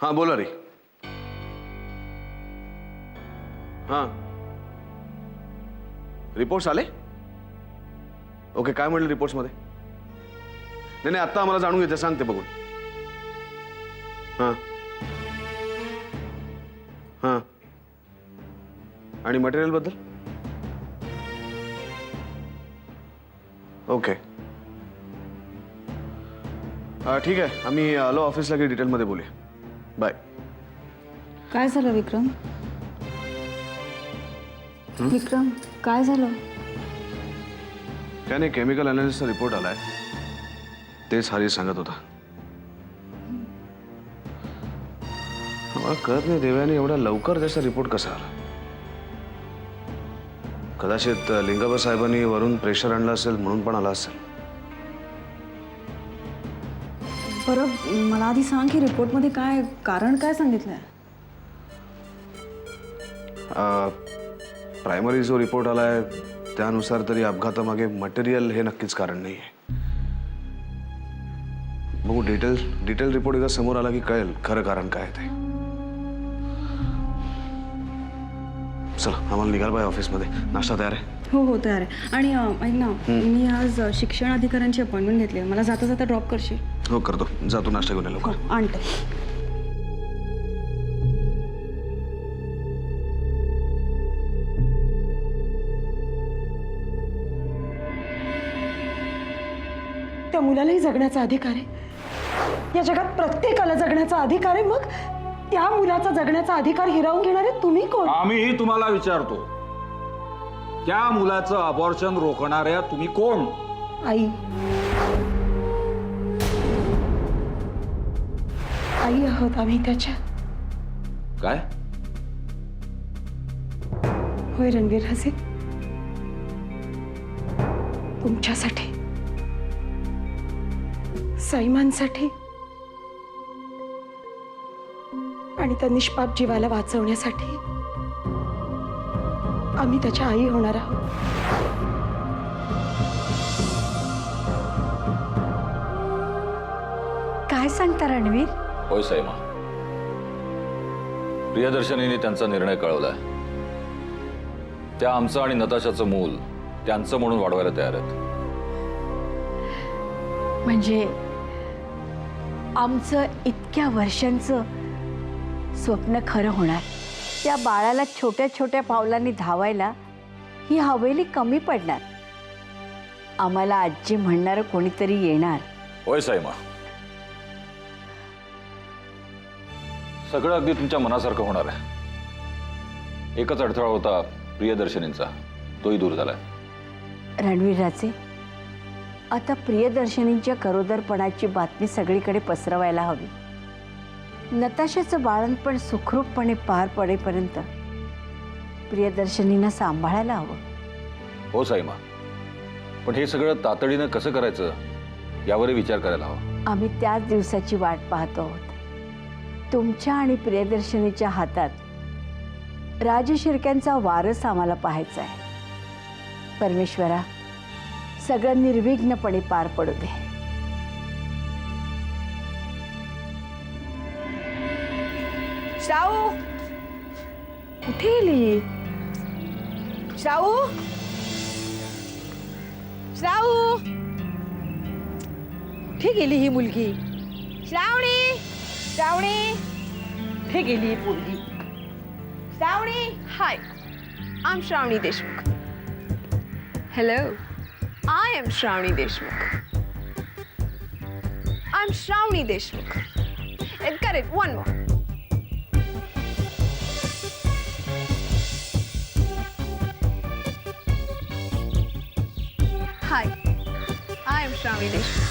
हाँ बोला रे. हाँ रिपोर्ट्स आले. ओके काय म्हणले रिपोर्ट्स मध्ये. नाही नाही आता आम्हाला जाणून घ्यायचं सांगते बघून. हां हां आणि मटेरियल बद्दल. ओके ठीक आहे आम्ही आलो ऑफिसला की डिटेल मध्ये बोलूया. बाय. काय झालं विक्रम? विक्रम काय झालं? काय नाही केमिकल अनालिसिसचा रिपोर्ट आलाय. तेच हरी सांगत होता. मला कळत नाही देव्याने एवढा लवकर त्याचा रिपोर्ट कसा आला. कदाचित लिंगाबा साहेबांनी वरून प्रेशर आणलं असेल म्हणून पण आला असेल. बरं मला आधी सांग की रिपोर्टमध्ये काय कारण काय सांगितलंय? प्रायमरी जो रिपोर्ट आलाय त्यानुसार तरी अपघातामागे मटेरियल हे नक्कीच कारण नाही आहे. बघू डिटेल रिपोर्ट एकदा समोर आला की कळेल खरं कारण काय आहे ते. चला आम्हाला निघाल पाहिजे ऑफिसमध्ये. नाश्ता तयार आहे. हो हो तयार आहे. आणि ऐक ना मी आज शिक्षण अधिकाऱ्यांची अपॉइंटमेंट घेतली आहे. मला जाता जाता ड्रॉप करशील? हो करतो. जातो नाश्ता घेऊन लवकर. आणते. त्या मुलालाही जगण्याचा अधिकार आहे. या जगात प्रत्येकाला जगण्याचा अधिकार आहे. मग त्या मुलाचा जगण्याचा अधिकार हिरावून घेणारे तुम्ही कोण? आम्हीही तुम्हाला विचारतो त्या मुलाचं अबॉर्शन रोखणाऱ्या तुम्ही कोण? आई. आई आहोत आम्ही त्याच्या. काय? होय रणवीर हसे. तुमच्यासाठी सैमानसाठी आणि त्या निष्पाप जीवाला वाचवण्यासाठी आम्ही त्याच्या आई होणार आहोत. काय सांगता रणवीर? होय सैमा. प्रियदर्शनीने त्यांचा निर्णय कळवलाय. त्या आमचं आणि नताशाचं मूल त्यांचं म्हणून वाढवायला तयार आहेत. म्हणजे आमचं इतक्या वर्षांचं स्वप्न खरं होणार. त्या बाळाला छोट्या छोट्या पावलांनी धावायला ही हवेली कमी पडणार. आम्हाला आजी म्हणणारं कोणीतरी येणार. होय सैमा. सगळं अगदी तुमच्या मनासारखं होणार आहे. एकच अडथळा होता प्रियदर्शनींचा. तोही दूर झालाय. रणवीर राजे आता प्रियदर्शनींच्या गरोदरपणाची बातमी सगळीकडे पसरवायला हवी. नताशाचं बाळंतपण सुखरूपपणे पार पडेपर्यंत प्रियदर्शनींना सांभाळायला हवं. हो साईमा. पण हे सगळं तातडीनं कसं करायचं यावरही विचार करायला हवा. आम्ही त्याच दिवसाची वाट पाहतो आहोत. तुमच्या आणि प्रियदर्शनीच्या हातात राजशिर्क्यांचा वारस आम्हाला पाहायचा आहे. परमेश्वरा सगळं निर्विघ्नपणे पार पडू दे. शाहू कुठे गेली? शाहू शाहू कुठे गेली ही मुलगी? श्रावणी श्रावणी कुठे गेली ही मुलगी? श्रावणी. Hi, I'm Shravani Deshmukh. Hello, I am Shravani Deshmukh. I'm Shravani Deshmukh. Got it, one more. Hi, I am Shravani Deshmukh.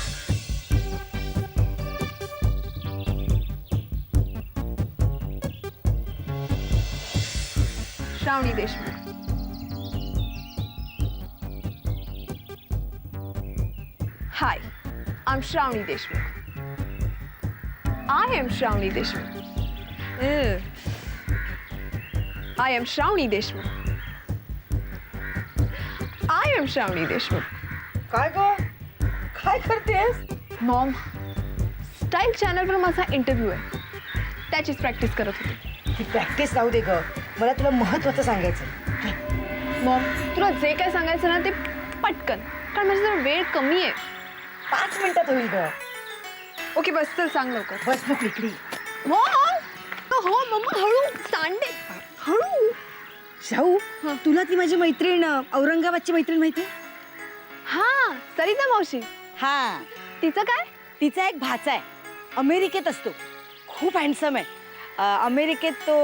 Shravani Deshmukh. Hi, I'm Shravani Deshmukh. I am Shravani Deshmukh. I am Shravani Deshmukh. I am Shravani Deshmukh. काय गो काय करतेस? Maugham, style channel पर माझा interview आहे. त्याचीच practice करत होते. ती practice राहू दे ग, मला तुला महत्वाचं सांगायचं. मॉम, तुला जे काय सांगायचं ना ते पटकन, कारण माझ्याजवळ वेळ कमी आहे. 5 मिनिटात होईल ग. ओके बस, चल सांग लवकर. बस तू इकडे. हो मम्मा, हळू सांडे, हळू. शाहू, तुला ती माझी मैत्रीण औरंगाबादची मैत्रीण माहिती? हा, सरिता मावशी. हा, तिचं काय? तिचा एक भाचा आहे, अमेरिकेत असतो, खूप हँडसम आहे. अमेरिकेत तो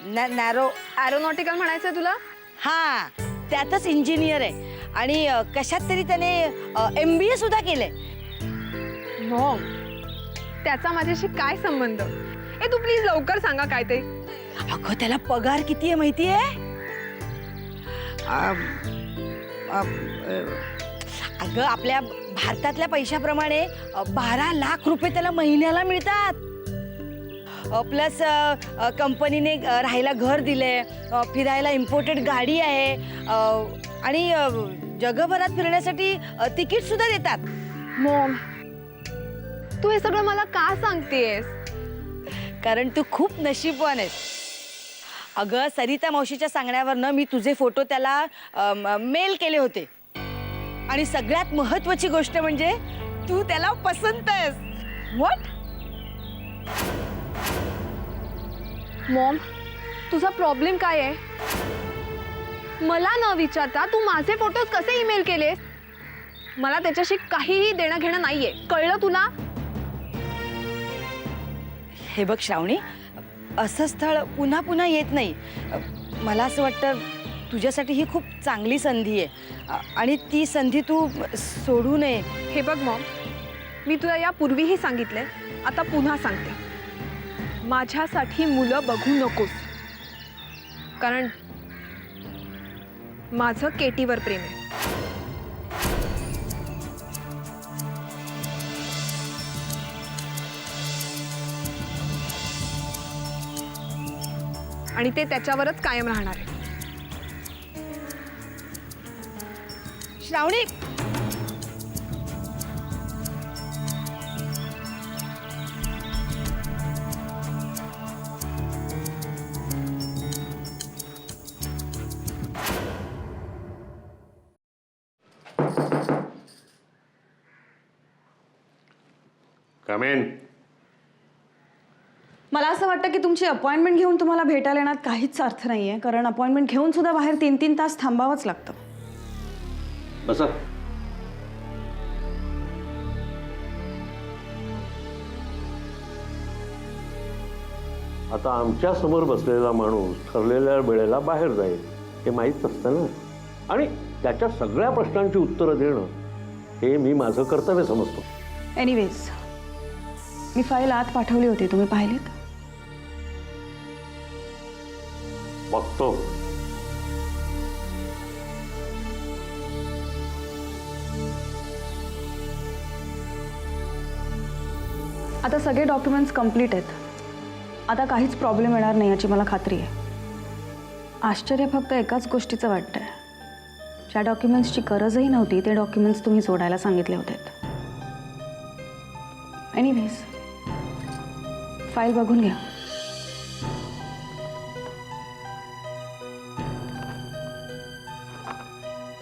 नॅरो एरोनॉटिकल म्हणायचंय तुला? हा, त्यातच इंजिनियर आहे आणि कशात तरी त्याने MBA सुद्धा केलंय. मॉम, त्याचा माझ्याशी काय संबंध? ए तू प्लीज लवकर सांगा काय ते. अगं त्याला पगार किती आहे माहितीये? अगं आपल्या भारतातल्या पैशाप्रमाणे 12 लाख रुपये त्याला महिन्याला मिळतात. प्लस कंपनीने राहायला घर दिलंय, फिरायला इम्पोर्टेड गाडी आहे आणि जगभरात फिरण्यासाठी तिकीट सुद्धा देतात. मॉम, तू हे सगळं मला का सांगतेस? कारण तू खूप नशीबवान आहेस. अगं सरिता मावशीच्या सांगण्यावरनं मी तुझे फोटो त्याला मेल केले होते आणि सगळ्यात महत्वाची गोष्ट म्हणजे तू त्याला पसंत आहेस. व्हॉट? मॉम, तुझा प्रॉब्लेम काय आहे? मला न विचारता तू माझे फोटोज कसे ईमेल केलेस? मला त्याच्याशी काहीही देणं घेणं नाहीये, कळलं तुला? हे बघ श्रावणी, असं स्थळ पुन्हा पुन्हा येत नाही. मला असं वाटतं तुझ्यासाठी ही खूप चांगली संधी आहे आणि ती संधी तू सोडू नये. हे बघ मॉम, मी तुला यापूर्वीही सांगितलंय, आता पुन्हा सांगते, माझ्यासाठी मुलं बघू नकोस, कारण माझं केटीवर प्रेम आहे. आणि ते त्याच्यावरच कायम राहणार आहे. श्रावणी, Come in. मला असं वाटतं की तुमची अपॉइंटमेंट घेऊन तुम्हाला भेटायला येण्यात काहीच अर्थ नाही आहे, कारण अपॉइंटमेंट घेऊन सुद्धा बाहेर 3-3 तास थांबावंच लागतं. बसा. आता आमच्या समोर बसलेला माणूस ठरलेल्या वेळेला बाहेर जाईल हे माहीत नसतं ना, आणि त्याच्या सगळ्या प्रश्नांची उत्तरं देणं हे मी माझं कर्तव्य समजतो. एनिवेज, मी फाईल आत पाठवली होती, तुम्ही पाहिलीत? बघतो. आता सगळे डॉक्युमेंट्स कंप्लीट आहेत. आता काहीच प्रॉब्लेम येणार नाही याची मला खात्री आहे. आश्चर्य फक्त एकाच गोष्टीचं वाटतंय, ज्या डॉक्युमेंट्सची गरजही नव्हती ते डॉक्युमेंट्स तुम्ही जोडायला सांगितले होते. एनिवेज, फाईल बघून घ्या.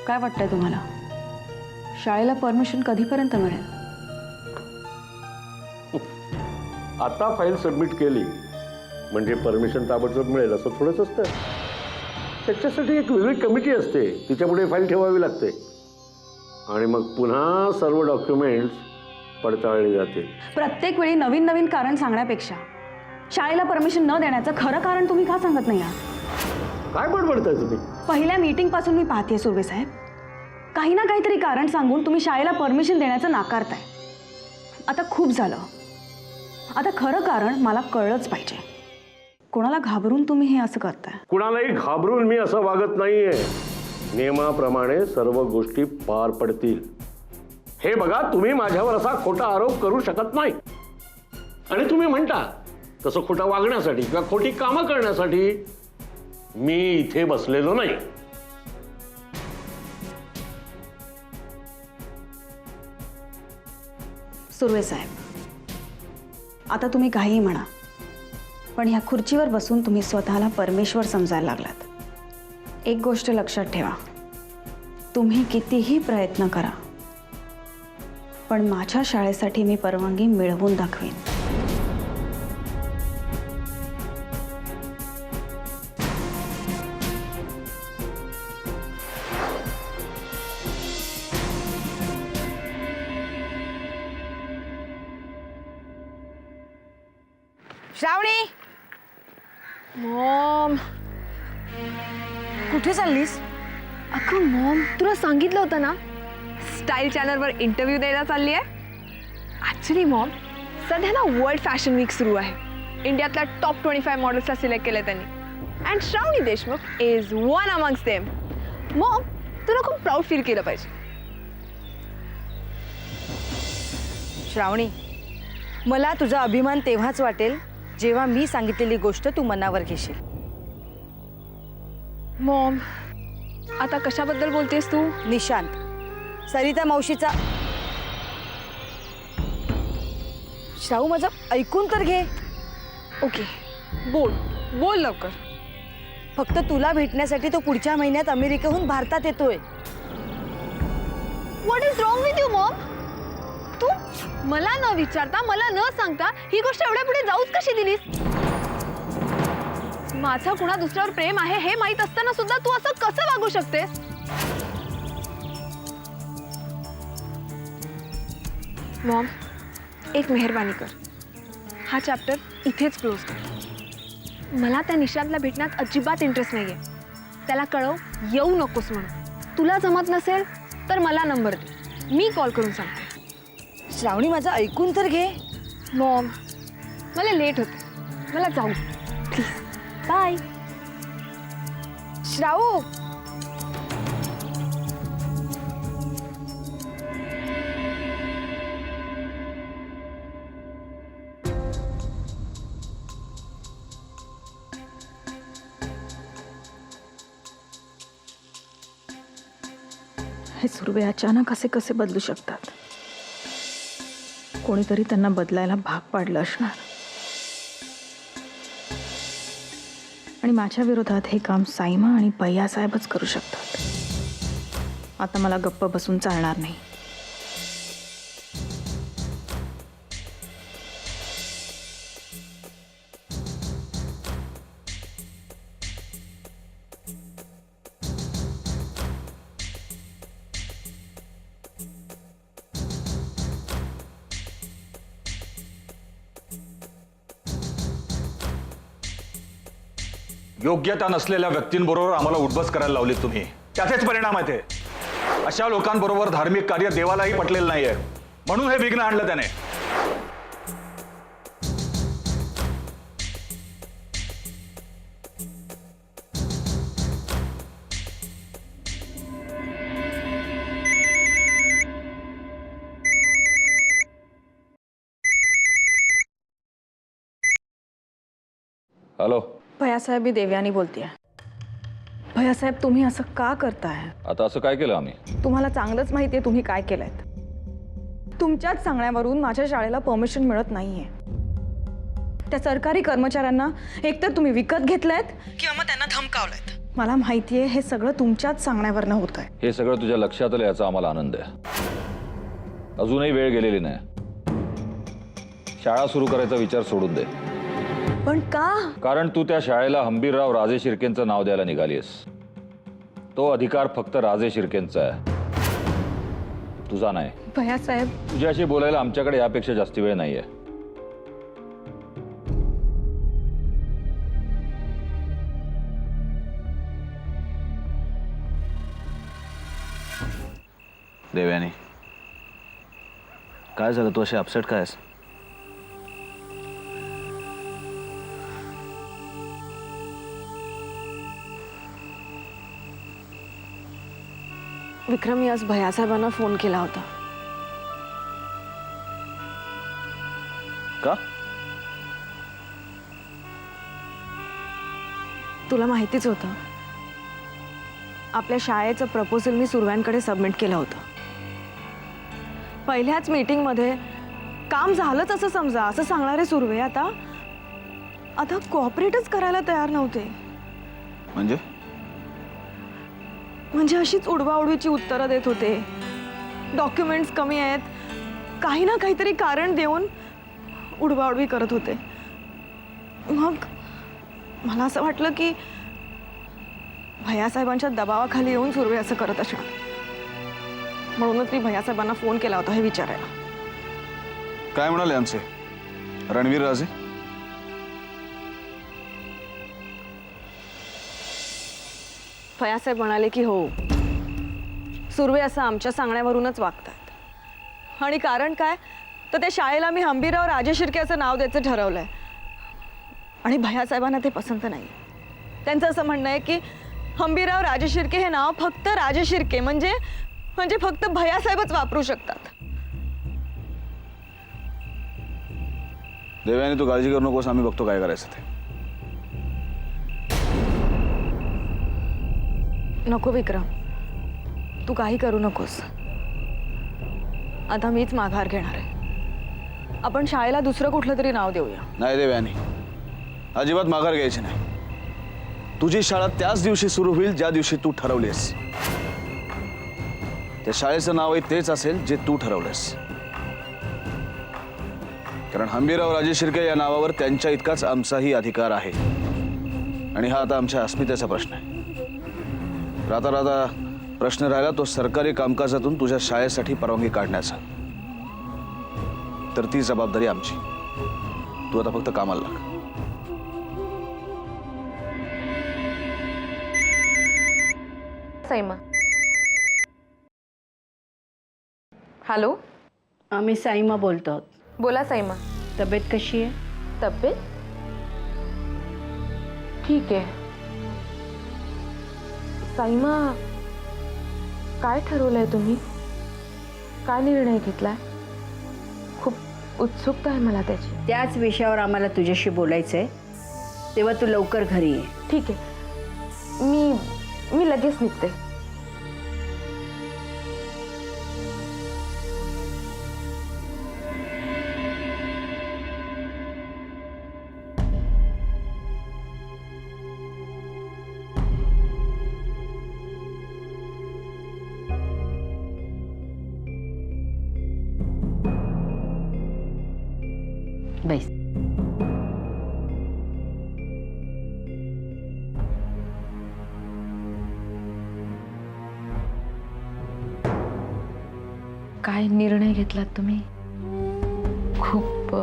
काय वाटतंय तुम्हाला, शाळेला परमिशन कधीपर्यंत मिळेल? आता फाईल सबमिट केली म्हणजे परमिशन ताबडतोब मिळेल असं थोडंच असतं. त्याच्यासाठी एक वेगळी कमिटी असते, तिच्यापुढे फाईल ठेवावी लागते आणि मग पुन्हा सर्व डॉक्युमेंट्स पडताळले जाते. प्रत्येक वेळी नवीन नवीन कारण सांगण्यापेक्षा शाळेला परमिशन न देण्याचं खरं कारण तुम्ही का सांगत नाही आहात? काय बडबडताय तुम्ही? पहिल्या मीटिंग पासून मी पाहते सुर्वे साहेब, काही ना काहीतरी कारण सांगून तुम्ही शाळेला परमिशन देण्याचं नाकारताय. आता खूप झालं. आता खरं कारण मला कळलंच पाहिजे. कोणाला घाबरून तुम्ही हे असं करताय? कुणालाही घाबरून मी असं वागत नाहीये. नियमाप्रमाणे सर्व गोष्टी पार पडतील. हे बघा, तुम्ही माझ्यावर असा खोटा आरोप करू शकत नाही. आणि तुम्ही म्हणता तसं खोटं वागण्यासाठी किंवा खोटी कामं करण्यासाठी मी इथे बसलेलो नाही. सुर्वे साहेब, आता तुम्ही काहीही म्हणा, पण ह्या खुर्चीवर बसून तुम्ही स्वतःला परमेश्वर समजायला लागलात. एक गोष्ट लक्षात ठेवा, तुम्ही कितीही प्रयत्न करा, पण माझ्या शाळेसाठी मी परवानगी मिळवून दाखवीन. श्रावणी, मॉम. कुठे चाललीस? अगं मॉम, तुला सांगितलं होतं ना, स्टाईल चॅनलवर इंटरव्ह्यू द्यायला चालली आहे. ॲक्च्युली मॉम, सध्या ना वर्ल्ड फॅशन वीक सुरू आहे. इंडियातल्या टॉप 25 मॉडेल्सला सिलेक्ट केलं त्यांनी, and Shravani Deshmukh is one amongst them. Maugham, तुला खूप प्राऊड फील केलं पाहिजे. श्रावणी, मला तुझा अभिमान तेव्हाच वाटेल जेव्हा मी सांगितलेली गोष्ट तू मनावर घेशील. मॉम, आता कशाबद्दल बोलतेस तू? निशांत, सरिता मावशीचा. श्रावू, माझं ऐकून तर घे. ओके, बोल बोल लवकर. फक्त तुला भेटण्यासाठी तो पुढच्या महिन्यात अमेरिकेहून भारतात येतोय. What is wrong with you mom? तू मला न विचारता, मला न सांगता ही गोष्ट एवढ्या पुढे जाऊच कशी दिलीस? माझं कुणा दुसऱ्यावर प्रेम आहे हे माहित असताना सुद्धा तू असं कसं वागू शकतेस? मॉम, एक मेहरबानी कर, हा चॅप्टर इथेच क्लोज कर. मला त्या निशांतला भेटण्यात अजिबात इंटरेस्ट नाहीये. त्याला कळव येऊ नकोस म्हणून. तुला जमत नसेल तर मला नंबर दे, मी कॉल करून सांगते. श्रावणी, माझं ऐकून तर घे. मॉम, मला लेट होते, मला जाऊ प्लीज. बाय. श्रावू, हे सुर्वे अचानक असे कसे बदलू शकतात? कोणीतरी त्यांना बदलायला भाग पाडलं असणार. आणि माझ्या विरोधात हे काम साईमा आणि भैयासाहेबच करू शकतात. आता मला गप्प बसून चालणार नाही. योग्यता नसलेल्या व्यक्तींबरोबर आम्हाला उठबस करायला लावली तुम्ही. त्याचेच परिणाम आहेत हे. अशा लोकांबरोबर धार्मिक कार्य देवालाही पटलेलं नाहीये, म्हणून हे विघ्न आणलं त्याने. हॅलो. भैयासाहेब, मी देवयानी बोलतेय. भैयासाहेब, तुम्ही असं का करताय? आता असं काय केलं आम्ही? तुम्हाला चांगलंच माहिती आहे तुम्ही काय केलंय. तुमच्याच सांगण्यावरून माझ्या शाळेला परमिशन मिळत नाहीये. त्या सरकारी कर्मचाऱ्यांना एकतर तुम्ही विकत घेतलायत किंवा मग त्यांना धमकावलंय. मला माहितीये हे सगळं तुमच्याच सांगण्यावरनं होत आहे. हे सगळं तुझ्या लक्षात आलं याचा आम्हाला आनंद आहे. अजूनही वेळ गेलेली नाही. शाळा सुरू करायचा विचार सोडून दे. पण का? कारण तू त्या शाळेला हंबीरराव राजे शिर्केंचं नाव द्यायला निघालीस. तो अधिकार फक्त राजे शिर्केंचा आहे, तुझा नाही. भैयासाहेब, तुझ्याशी बोलायला आमच्याकडे यापेक्षा जास्ती वेळ नाहीये. देवयानी, काय झालं? तू अशी अपसेट काय आहेस? विक्रम, मी आज भैयासाहेबांना फोन केला होता. का? तुला माहितीच होतं, आपल्या शाळेचं प्रपोजल मी सुर्व्यांकडे सबमिट केलं होतं. पहिल्याच मीटिंगमध्ये काम झालंच असं समजा असं सांगणारे सुर्वे आता आता कॉपरेटच करायला तयार नव्हते. म्हणजे अशीच उडवाउडवीची उत्तरं देत होते. डॉक्युमेंट्स कमी आहेत, काही ना काहीतरी कारण देऊन उडवाउडवी करत होते. मग मला असं वाटलं की भैयासाहेबांच्या दबावाखाली येऊन सुर्वे असं करत असणार. म्हणूनच मी भैयासाहेबांना फोन केला होता हे विचारायला. काय म्हणाले आमचे रणवीर राजे? भैयासाहेब म्हणाले की हो, सुर्वे असं आमच्या सांगण्यावरूनच वागतात. आणि कारण काय तर त्या शाळेला मी हंबीरराव राजे शिर्के असं नाव द्यायचं ठरवलंय. आणि भैयासाहेबांना ते पसंत नाही. त्यांचं असं म्हणणं आहे की हंबीरराव राजे शिर्के हे नाव फक्त राजे शिर्के म्हणजे फक्त भैयासाहेबच वापरू शकतात. देवयानी तू काळजी करू नकोस, आम्ही बघतो काय करायचं ते. नको विक्रम, तू काही करू नकोस. आता मीच माघार घेणार आहे. आपण शाळेला दुसरं कुठलं तरी नाव देऊया. नाही देवयानी, अजिबात माघार घ्यायची नाही. तुझी शाळा त्याच दिवशी सुरू होईल ज्या दिवशी तू ठरवलीस. त्या शाळेचं नावही तेच असेल जे तू ठरवलंस. कारण हंबीरराव राजे शिर्के या नावावर त्यांच्या इतकाच आमचाही अधिकार आहे. आणि हा आता आमच्या अस्मितेचा प्रश्न आहे. राहता राहता प्रश्न राहिला तो सरकारी कामकाजातून तुझ्या शाळेसाठी परवानगी काढण्याचा. तर ती जबाबदारी आमची. तू आता फक्त कामाला लाग. सैमा. हॅलो, आम्ही साईमा बोलतो आहोत. बोला सैमा. तब्येत कशी आहे? तब्येत ठीक आहे. साईमा, काय ठरवलंय तुम्ही? काय निर्णय घेतलाय? खूप उत्सुकता आहे मला त्याची. त्याच विषयावर आम्हाला तुझ्याशी बोलायचं आहे, तेव्हा तू लवकर घरी ये. ठीक आहे, मी लगेच निघते. बैस. काय निर्णय घेतलात तुम्ही? खूप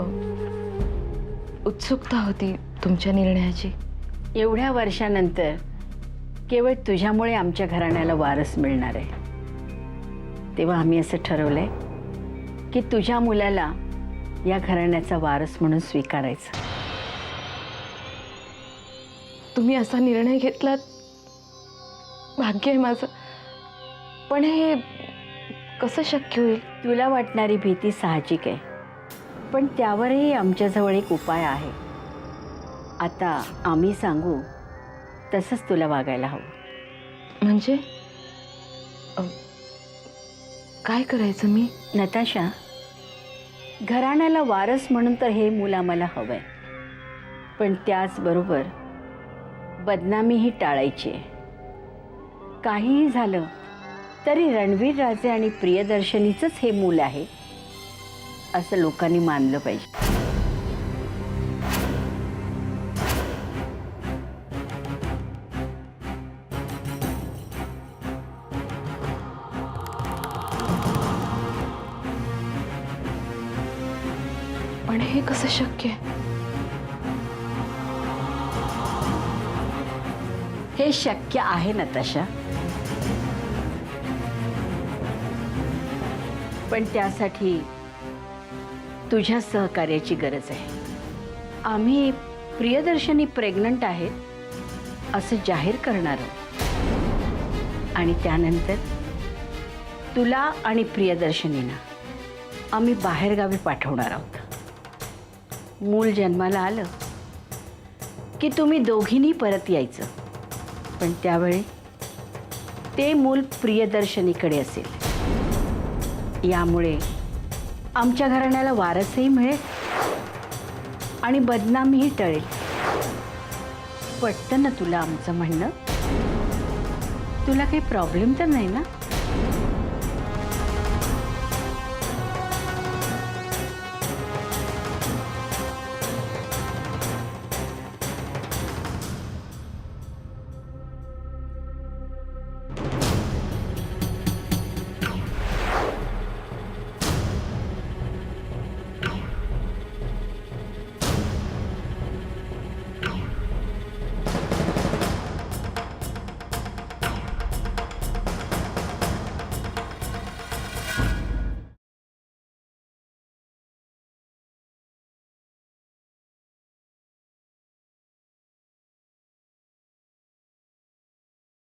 उत्सुकता होती तुमच्या निर्णयाची. एवढ्या वर्षानंतर केवळ तुझ्यामुळे आमच्या घराण्याला वारस मिळणार आहे. तेव्हा आम्ही असं ठरवलंय की तुझ्या मुलाला या घराण्याचा वारस म्हणून स्वीकारायचं. तुम्ही असा निर्णय घेतलात, भाग्य आहे माझं. पण हे कसं शक्य होईल? तुला वाटणारी भीती साहजिक आहे, पण त्यावरही आमच्याजवळ एक उपाय आहे. आता आम्ही सांगू तसंच तुला वागायला हवं. म्हणजे काय करायचं मी? नताशा, घराण्याला वारस म्हणून तर हे मूल आम्हाला हवंय, पण त्याचबरोबर बदनामीही टाळायची आहे. काहीही झालं तरी रणवीर राजे आणि प्रियदर्शनीचंच हे मूल आहे असं लोकांनी मानलं पाहिजे. पण हे कसं शक्य आहे? हे शक्य आहे नताशा, पण त्यासाठी तुझ्या सहकार्याची गरज आहे. आम्ही प्रियदर्शनी प्रेग्नंट आहेत असं जाहीर करणार आहोत आणि त्यानंतर तुला आणि प्रियदर्शनीला आम्ही बाहेरगावी पाठवणार आहोत. मूल जन्माला आलं की तुम्ही दोघींनी परत यायचं, पण त्यावेळी ते मूल प्रियदर्शनीकडे असेल. यामुळे आमच्या घराण्याला वारसही मिळेल आणि बदनामीही टळेल. पटतं ना तुला आमचं म्हणणं? तुला काही प्रॉब्लेम तर नाही ना?